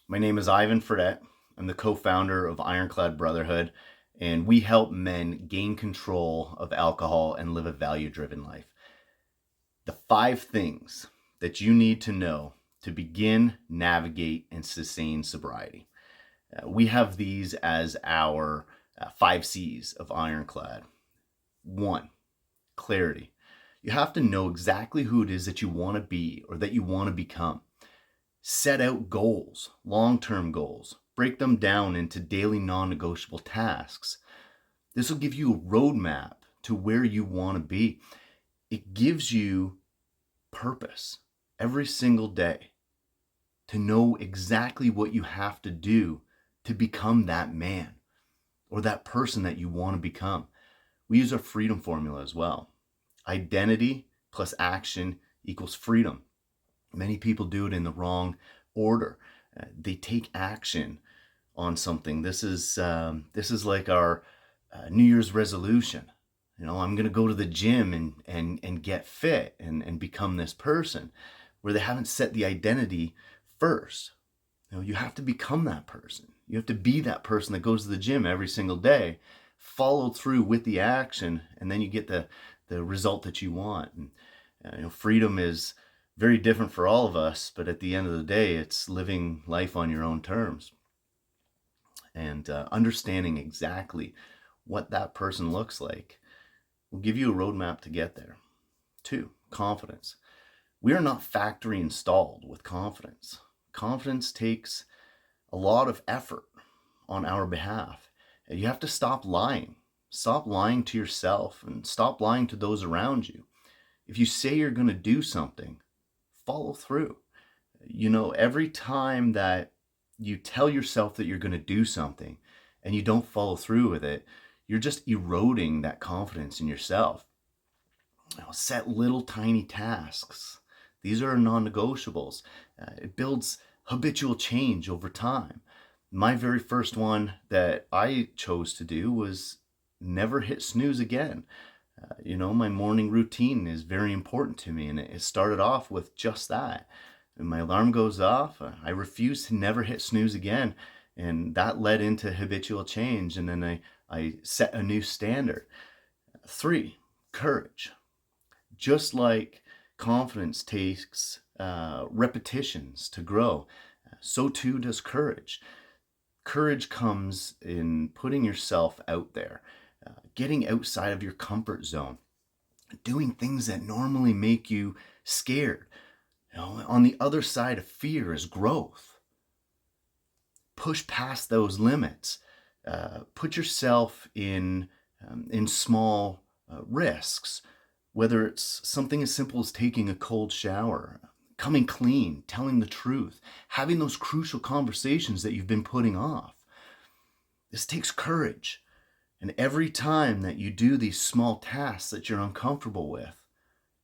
My name is Ivan Fredette. I'm the co-founder of Ironclad Brotherhood, and we help men gain control of alcohol and live a value-driven life. The 5 things that you need to know to begin, navigate, and sustain sobriety. We have these as our 5 C's of Ironclad. 1, clarity. You have to know exactly who it is that you want to be or that you want to become. Set out goals, long-term goals. Break them down into daily non-negotiable tasks. This will give you a roadmap to where you want to be. It gives you purpose every single day to know exactly what you have to do to become that man or that person that you want to become. We use our freedom formula as well. Identity plus action equals freedom. Many people do it in the wrong order. They take action on something. This is like our New Year's resolution. I'm going to go to the gym and get fit and become this person, where they haven't set the identity first. You have to become that person. You have to be that person that goes to the gym every single day, follow through with the action, and then you get the result that you want. And freedom is very different for all of us, but at the end of the day, it's living life on your own terms and understanding exactly what that person looks like will give you a roadmap to get there. 2, confidence. We are not factory installed with confidence. Confidence takes a lot of effort on our behalf. You have to stop lying. Stop lying to yourself and stop lying to those around you. If you say you're going to do something, follow through. Every time that you tell yourself that you're going to do something and you don't follow through with it, you're just eroding that confidence in yourself. Set little tiny tasks. These are non-negotiables. It builds habitual change over time. My very first one that I chose to do was never hit snooze again. My morning routine is very important to me, and it started off with just that. And my alarm goes off, I refuse to never hit snooze again, and that led into habitual change, and then I set a new standard. 3, courage. Just like confidence takes repetitions to grow, so too does courage. Courage comes in putting yourself out there, getting outside of your comfort zone, doing things that normally make you scared. On the other side of fear is growth. Push past those limits. Put yourself in small risks, whether it's something as simple as taking a cold shower, coming clean, telling the truth, having those crucial conversations that you've been putting off. This takes courage. And every time that you do these small tasks that you're uncomfortable with,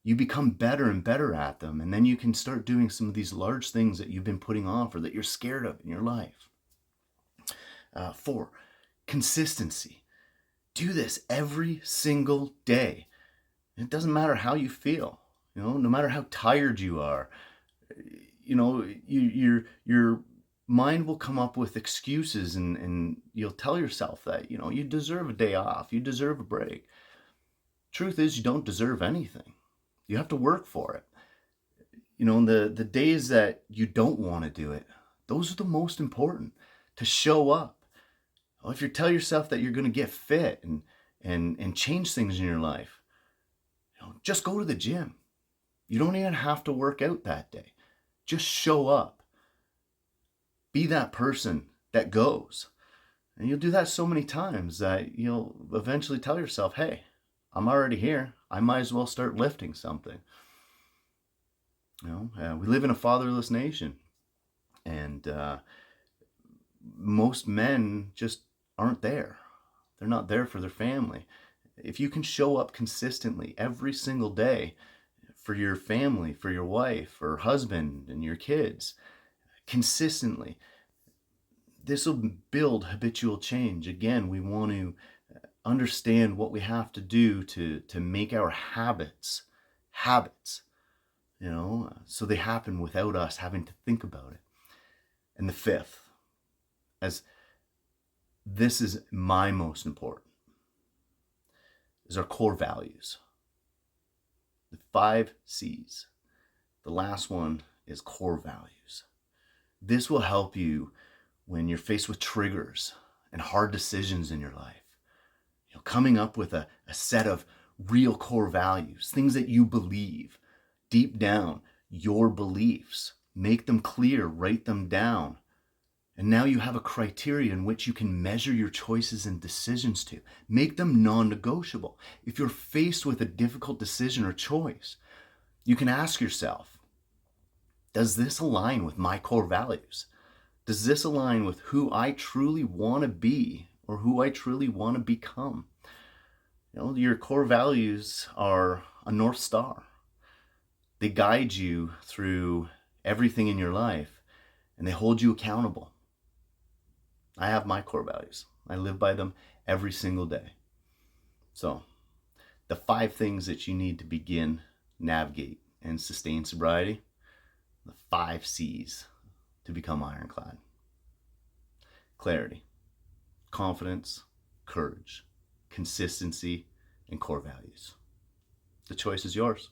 you become better and better at them. And then you can start doing some of these large things that you've been putting off or that you're scared of in your life. 4, consistency. Do this every single day. It doesn't matter how you feel, no matter how tired you are. Your mind will come up with excuses, and you'll tell yourself that, you deserve a day off, you deserve a break. Truth is, you don't deserve anything. You have to work for it. The days that you don't want to do it, those are the most important, to show up. If you tell yourself that you're going to get fit and change things in your life, just go to the gym. You don't even have to work out that day. Just show up. Be that person that goes. And you'll do that so many times that you'll eventually tell yourself, hey, I'm already here. I might as well start lifting something. We live in a fatherless nation. And most men just aren't there. They're not there for their family. If you can show up consistently every single day for your family, for your wife or husband and your kids, consistently, this will build habitual change. Again, we want to understand what we have to do to make our habits, so they happen without us having to think about it. And the fifth, as this is my most important, is our core values. The 5 C's. The last one is core values. This will help you when you're faced with triggers and hard decisions in your life. Coming up with a set of real core values, things that you believe deep down, your beliefs. Make them clear, write them down. And now you have a criteria in which you can measure your choices and decisions to. Make them non-negotiable. If you're faced with a difficult decision or choice, you can ask yourself, does this align with my core values? Does this align with who I truly want to be or who I truly want to become? Your core values are a North Star. They guide you through everything in your life and they hold you accountable. I have my core values. I live by them every single day. So, the 5 things that you need to begin, navigate, and sustain sobriety, the 5 C's to become ironclad. Clarity, confidence, courage, consistency, and core values. The choice is yours.